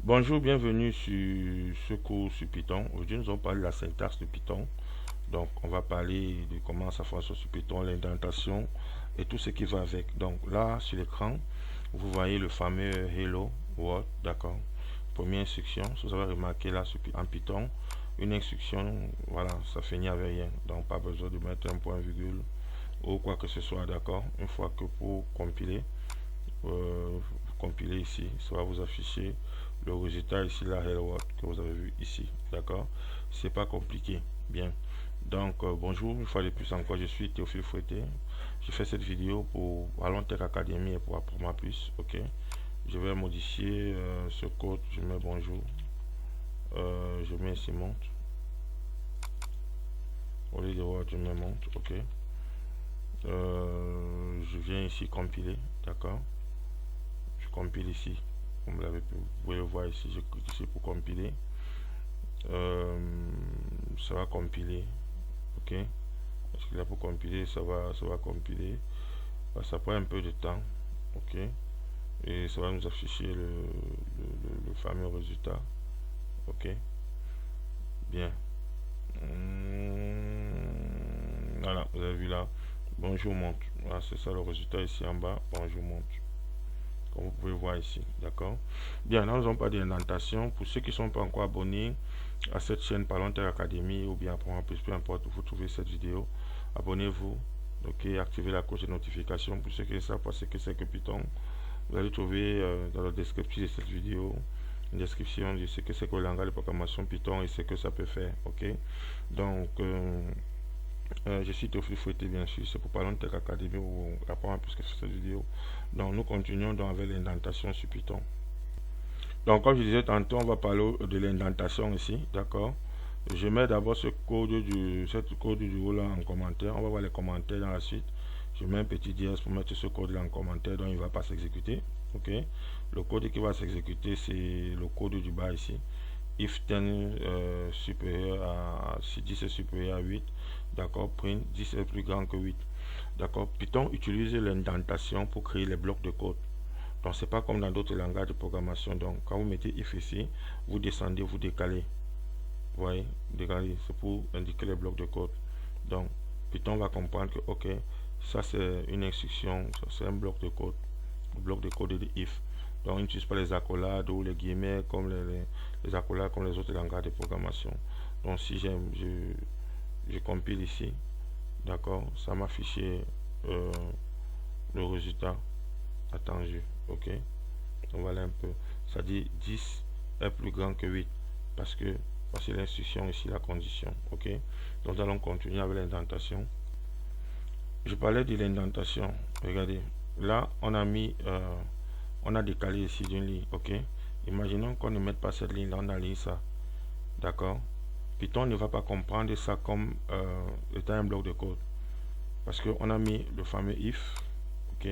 Bonjour, bienvenue sur ce cours sur Python. Aujourd'hui, nous allons parler de la syntaxe de Python. Donc, on va parler de comment ça fonctionne sur Python, l'indentation et tout ce qui va avec. Donc, là, sur l'écran, vous voyez le fameux Hello World, d'accord. Première instruction, si vous avez remarqué là en Python, une instruction, voilà, ça finit avec rien. Donc, pas besoin de mettre un point virgule ou quoi que ce soit, d'accord. Une fois que pour compiler ici, ça va vous afficher le résultat ici, la Hello World que vous avez vu ici, d'accord. C'est pas compliqué, bien. Donc bonjour, une fois de plus encore, je suis Théophile Fouetté. Je fais cette vidéo pour Allons Tech Academy et pour apprendre plus, ok. Je vais modifier ce code, je mets bonjour, je mets ici monte, au lieu de Word je mets monte, ok. Je viens ici compiler, d'accord. Je compile ici, comme vous pouvez le voir ici, je clique ici pour compiler. Ça va compiler, ok. Parce que là pour compiler, ça va compiler. Ça prend un peu de temps, ok. Et ça va nous afficher le fameux résultat, ok. Bien. Voilà, vous avez vu là. Bonjour monte. Voilà, c'est ça le résultat ici en bas. Bonjour monte. Comme vous pouvez voir ici, d'accord. Bien, là nous n'avons pas d'indentation. Pour ceux qui ne sont pas encore abonnés à cette chaîne Parlons Tech Academy ou bien Apprendre plus, peu importe où vous trouvez cette vidéo, abonnez-vous, ok, activez la cloche de notification. Pour ceux qui ne savent pas ce que c'est que Python, vous allez trouver dans le descriptif de cette vidéo une description de ce que c'est que le langage de programmation Python et ce que ça peut faire, ok. Donc je suis Théophile Fouetté, bien sûr, c'est pour Parlons Tech Academy ou Apprendre plus que sur cette vidéo. Donc nous continuons donc avec l'indentation sur Python. Donc comme je disais tantôt, on va parler de l'indentation ici, d'accord. Je mets d'abord ce code du haut là en commentaire. On va voir les commentaires dans la suite. Je mets un petit dièse pour mettre ce code là en commentaire, donc il ne va pas s'exécuter, ok. Le code qui va s'exécuter, c'est le code du bas ici. If 10 supérieur à, si 10 est supérieur à 8, d'accord, print 10 est plus grand que 8, d'accord. Python utilise l'indentation pour créer les blocs de code. Donc c'est pas comme dans d'autres langages de programmation. Donc quand vous mettez if ici, vous descendez, vous décalez. Vous voyez, décaler, c'est pour indiquer les blocs de code. Donc Python va comprendre que ok, ça c'est une instruction, c'est un bloc de code, de if. Donc il n'utilise pas les accolades ou les guillemets comme les accolades comme les autres langages de programmation. Donc si je compile ici, d'accord, ça m'a affiché le résultat attendu, ok. Donc voilà un peu, ça dit 10 est plus grand que 8 parce que voici l'instruction ici, la condition, ok. Donc nous allons continuer avec l'indentation. Je parlais de l'indentation, regardez, là on a mis on a décalé ici d'une ligne, ok. Imaginons qu'on ne mette pas cette ligne là, on a ligne ça, d'accord. Python ne va pas comprendre ça comme étant un bloc de code parce qu'on a mis le fameux if, ok.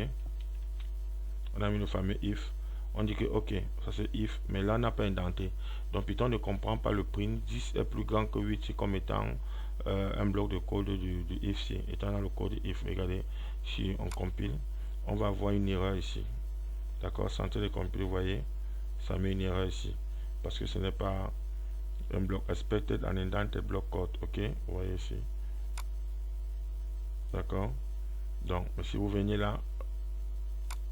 On a mis le fameux if, on dit que ok, ça c'est if, mais là on n'a pas indenté. Donc Python ne comprend pas le print 10 est plus grand que 8 comme étant un bloc de code du if, étant dans le code if. Regardez, si on compile, on va avoir une erreur ici, d'accord. Sans de compiler, vous voyez, ça met une erreur ici parce que ce n'est pas un bloc expected and indented block code, ok. Vous voyez ici, d'accord. Donc si vous venez là,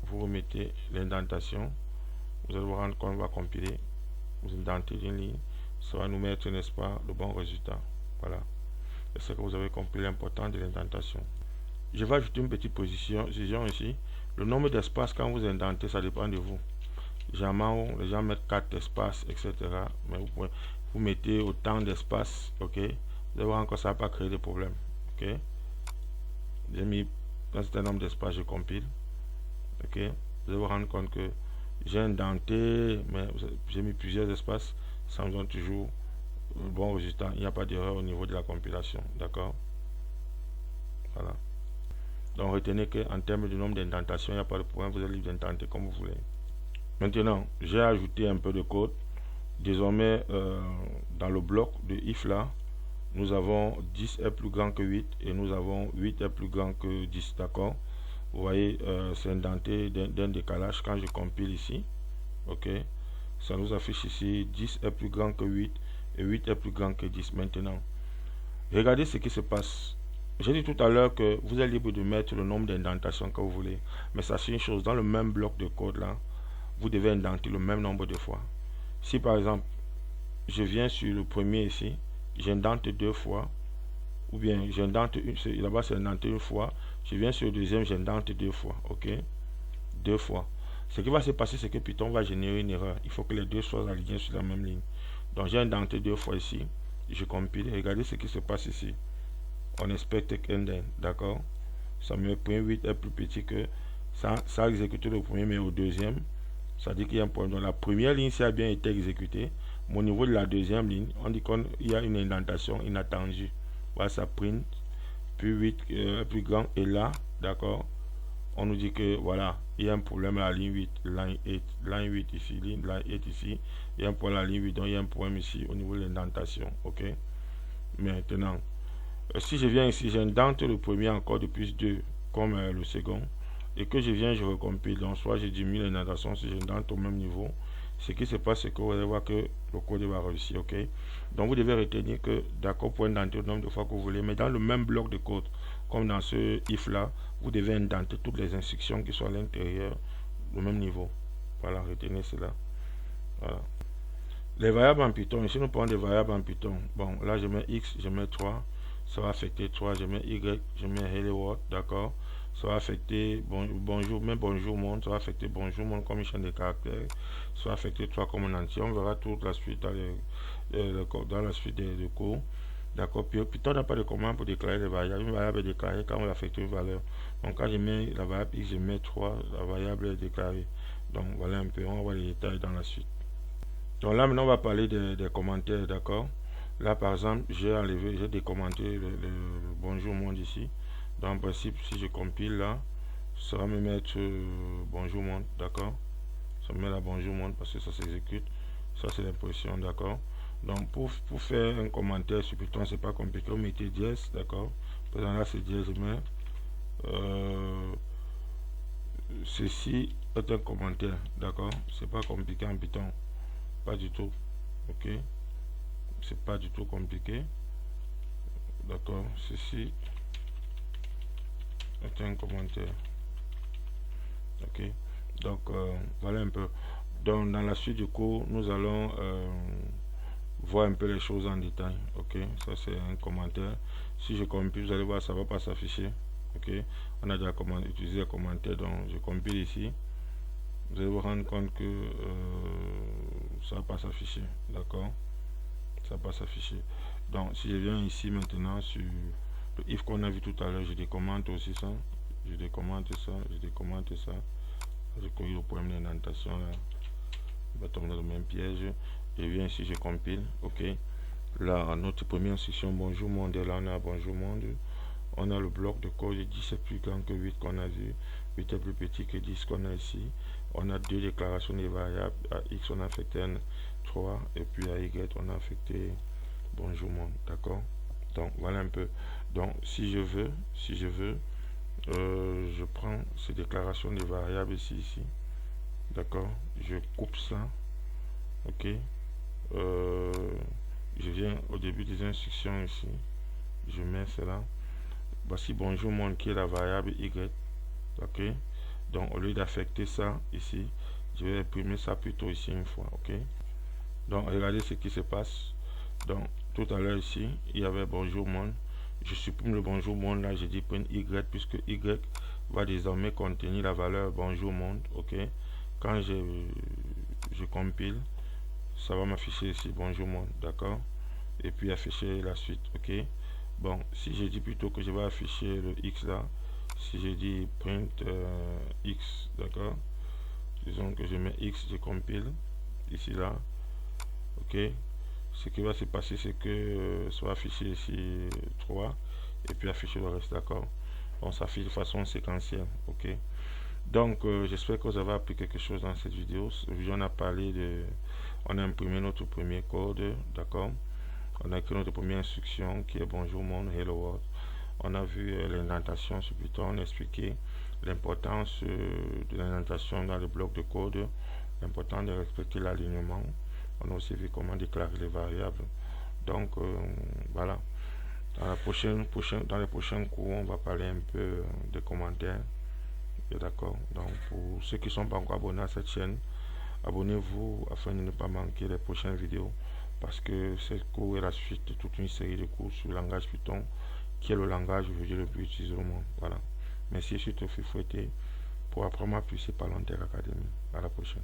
vous remettez l'indentation, vous allez vous rendre compte, on va compiler, vous indentez une ligne, ça va nous mettre, n'est-ce pas, le bon résultat. Voilà, c'est que vous avez compris l'importance de l'indentation. Je vais ajouter une petite position ici. Le nombre d'espaces quand vous indentez, ça dépend de vous. Généralement, les gens mettent 4 espaces, etc. Mais vous mettez autant d'espaces, ok. Vous allez voir encore, ça va pas créer de problème, ok. J'ai mis un certain nombre d'espaces, je compile, ok. Vous allez vous rendre compte que j'ai indenté, mais j'ai mis plusieurs espaces, ça me donne toujours le bon résultat. Il n'y a pas d'erreur au niveau de la compilation, d'accord. Voilà. Donc retenez qu'en termes de nombre d'indentations, il n'y a pas de problème, vous allez l'indenter comme vous voulez. Maintenant, j'ai ajouté un peu de code. Désormais, dans le bloc de if là, nous avons 10 est plus grand que 8 et nous avons 8 est plus grand que 10, d'accord. Vous voyez, c'est indenté d'un décalage quand je compile ici, ok. ça nous affiche ici 10 est plus grand que 8 et 8 est plus grand que 10. Maintenant, regardez ce qui se passe. J'ai dit tout à l'heure que vous êtes libre de mettre le nombre d'indentations que vous voulez. Mais sachez une chose, dans le même bloc de code là, vous devez indenter le même nombre de fois. Si par exemple, je viens sur le premier ici, j'indente 2 fois, ou bien j'indente là-bas c'est indenté 1 fois, je viens sur le deuxième, j'indente 2 fois, ok, 2 fois. Ce qui va se passer, c'est que Python va générer une erreur. Il faut que les deux soient alignés sur la même ligne. Donc j'ai indenté 2 fois ici, je compile, regardez ce qui se passe ici. On expecte qu'un, d'accord, ça me prend 8 est plus petit que ça a exécuté le premier, mais au deuxième, ça dit qu'il y a un problème. Donc la première ligne, ça a bien été exécuté, mais au niveau de la deuxième ligne, on dit qu'il y a une indentation inattendue. Voilà, ça print, puis 8 plus grand, et là, d'accord, on nous dit que voilà, il y a un problème à la ligne 8, line 8 ici, line 8 ici, il y a un problème à la ligne 8, donc il y a un problème ici au niveau de l'indentation, ok. Maintenant, si je viens ici, j'indente le premier encore de plus 2 comme le second, et que je viens, je recompile. Donc soit je diminue l'indentation, si j'indente au même niveau, ce qui se passe, c'est que vous allez voir que le code va réussir, ok. Donc vous devez retenir que d'accord pour indenter le nombre de fois que vous voulez, mais dans le même bloc de code, comme dans ce if là, vous devez indenter toutes les instructions qui sont à l'intérieur au même niveau. Voilà, retenez cela. Voilà. Les variables en Python, ici nous prenons des variables en Python. Bon, là je mets x, je mets 3, ça va affecter 3, je mets y, je mets hello world, d'accord. Ça va affecter bonjour, mais bonjour monde, ça va affecter bonjour monde comme une chaîne de caractères, ça va affecter 3 comme un entier. On verra toute la suite dans la suite de cours. D'accord, puis Python n'a pas de commande pour déclarer les variables. Une variable est déclarée quand on affecte une valeur. Donc quand je mets la variable x, je mets 3, la variable est déclarée. Donc voilà un peu, on va voir les détails dans la suite. Donc là maintenant on va parler des commentaires, d'accord. Là par exemple j'ai enlevé, j'ai décommenté le bonjour monde ici. Dans le principe si je compile là, ça va me mettre bonjour monde, d'accord. Ça me met la bonjour monde parce que ça s'exécute. Ça c'est l'impression, d'accord. Donc pour faire un commentaire sur Python c'est pas compliqué, vous mettez dièse, d'accord. Par exemple là c'est dièse, je mets ceci est un commentaire, d'accord. C'est pas compliqué en Python. Pas du tout, ok, c'est pas du tout compliqué, d'accord. Ceci est un commentaire, ok. Donc voilà un peu. Donc dans la suite du cours nous allons voir un peu les choses en détail, ok. Ça c'est un commentaire. Si je compile, vous allez voir ça va pas s'afficher, ok. On a déjà utilisé un commentaire, donc je compile ici. Vous allez vous rendre compte que ça va pas s'afficher, d'accord. Ça va pas s'afficher. Donc si je viens ici maintenant sur le if qu'on a vu tout à l'heure, je décommente aussi ça, je décommente ça, je décommente ça. Je corrige le problème d'indentation là, on va tomber dans le même piège. Je viens ici, je compile, ok. Là notre première instruction bonjour monde, là on a bonjour monde, on a le bloc de code 10 est plus grand que 8 qu'on a vu, 8 est plus petit que 10 qu'on a ici. On a deux déclarations des variables. À x on a affecté un 3 et puis à y on a affecté bonjour monde, d'accord. Donc voilà un peu. Donc si je veux je prends ces déclarations des variables ici, d'accord, je coupe ça, ok. Je viens au début des instructions ici, je mets cela. Voici bonjour monde qui est la variable y, ok. Donc au lieu d'affecter ça ici, je vais imprimer ça plutôt ici une fois, ok. Donc regardez ce qui se passe. Donc tout à l'heure ici il y avait bonjour monde, je supprime le bonjour monde, là je dis print y puisque y va désormais contenir la valeur bonjour monde, ok. Quand je compile, ça va m'afficher ici bonjour monde, d'accord, et puis afficher la suite, ok. Bon, si je dis plutôt que je vais afficher le x là, si je dis print x, d'accord, disons que je mets x, je compile ici là, ok. Ce qui va se passer c'est que ça va afficher ici 3 et puis afficher le reste, d'accord. On s'affiche de façon séquentielle, ok. Donc j'espère que vous avez appris quelque chose dans cette vidéo. On a parlé de, on a imprimé notre premier code, d'accord. On a écrit notre première instruction qui est bonjour monde, hello world. On a vu l'indentation sur Python, on a expliqué l'importance de l'indentation dans le bloc de code L'important de respecter l'alignement. On a aussi vu comment déclarer les variables. Donc voilà. Dans les prochains cours, on va parler un peu des commentaires. D'accord. Donc pour ceux qui ne sont pas encore abonnés à cette chaîne, abonnez-vous afin de ne pas manquer les prochaines vidéos, parce que ce cours est la suite de toute une série de cours sur le langage Python, qui est le langage aujourd'hui le plus utilisé au monde. Voilà. Merci, je suis Théophile Fouetté pour apprendre à plus par l'Inter Academy. À la prochaine.